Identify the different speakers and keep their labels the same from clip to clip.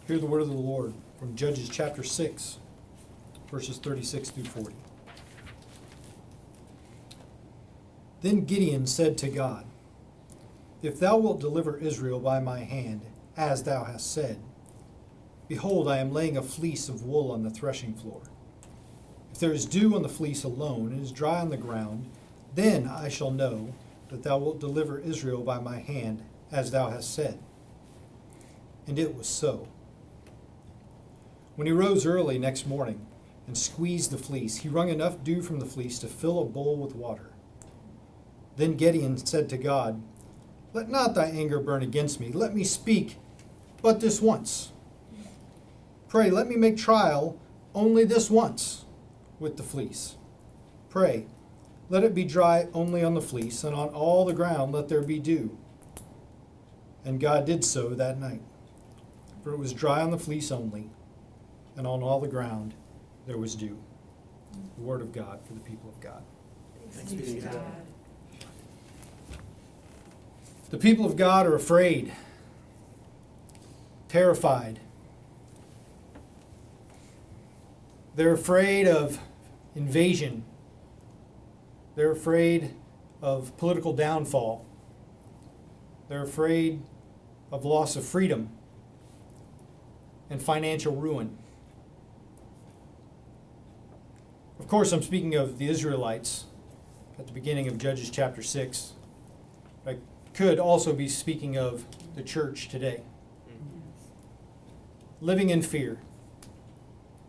Speaker 1: Hear the word of the Lord from Judges chapter 6, verses 36 through 40. Then Gideon said to God, "If thou wilt deliver Israel by my hand, as thou hast said, behold, I am laying a fleece of wool on the threshing floor. If there is dew on the fleece alone, and is dry on the ground, then I shall know that thou wilt deliver Israel by my hand, as thou hast said." And it was so. When he rose early next morning and squeezed the fleece, he wrung enough dew from the fleece to fill a bowl with water. Then Gideon said to God, "Let not thy anger burn against me. Let me speak but this once. Pray, let me make trial only this once with the fleece. Pray, let it be dry only on the fleece, and on all the ground let there be dew." And God did so that night. For it was dry on the fleece only, and on all the ground there was dew. The word of God for the people of God.
Speaker 2: Thanks be to God.
Speaker 1: The people of God are afraid, terrified. They're afraid of invasion. They're afraid of political downfall. They're afraid of loss of freedom and financial ruin. Of course, I'm speaking of the Israelites at the beginning of Judges chapter 6. I could also be speaking of the church today. Living in fear.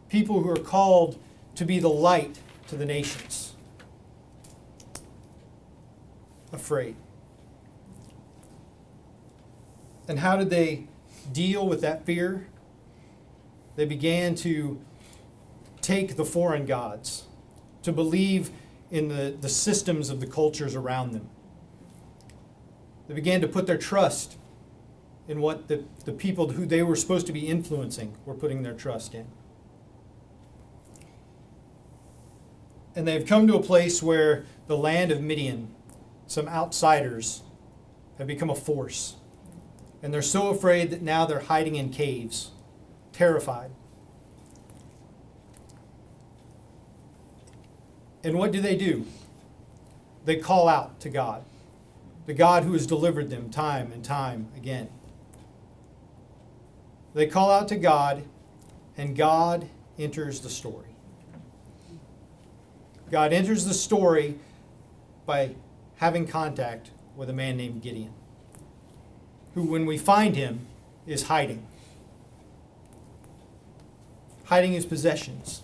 Speaker 1: People who are called to be the light to the nations. Afraid. And how did they deal with that fear? They began to take the foreign gods, to believe in the systems of the cultures around them. They began to put their trust in what the people who they were supposed to be influencing were putting their trust in. And they've come to a place where the land of Midian, some outsiders, have become a force. And they're so afraid that now they're hiding in caves, terrified. And what do? They call out to God, the God who has delivered them time and time again. They call out to God, and God enters the story. God enters the story by having contact with a man named Gideon, who, when we find him, is hiding his possessions,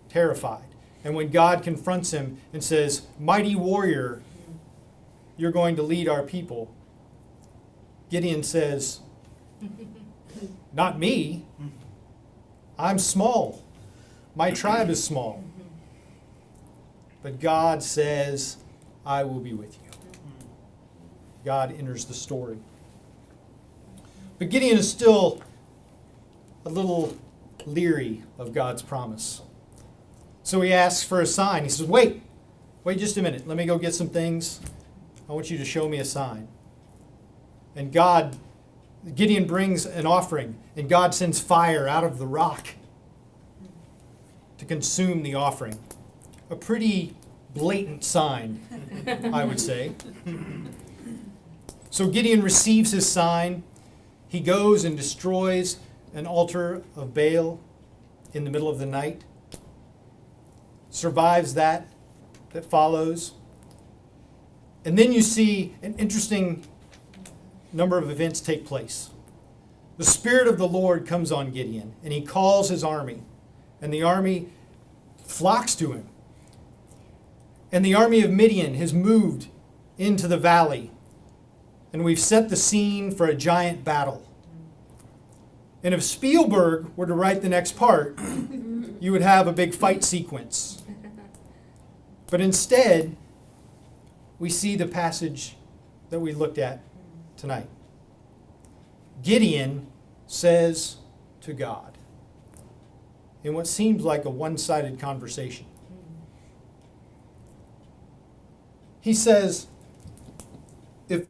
Speaker 1: terrified. And when God confronts him and says, "Mighty warrior, you're going to lead our people," Gideon says, "Not me. I'm small. My tribe is small." But God says, "I will be with you." God enters the story. But Gideon is still a little leery of God's promise. So he asks for a sign. He says, wait just a minute. Let me go get some things. I want you to show me a sign. And Gideon brings an offering, and God sends fire out of the rock to consume the offering. A pretty blatant sign, I would say. So Gideon receives his sign. He goes and destroys an altar of Baal in the middle of the night. Survives that follows. And then you see an interesting number of events take place. The Spirit of the Lord comes on Gideon, and he calls his army, and the army flocks to him. And the army of Midian has moved into the valley, and we've set the scene for a giant battle. And if Spielberg were to write the next part, you would have a big fight sequence. But instead, we see the passage that we looked at tonight. Gideon says to God, in what seems like a one-sided conversation, he says,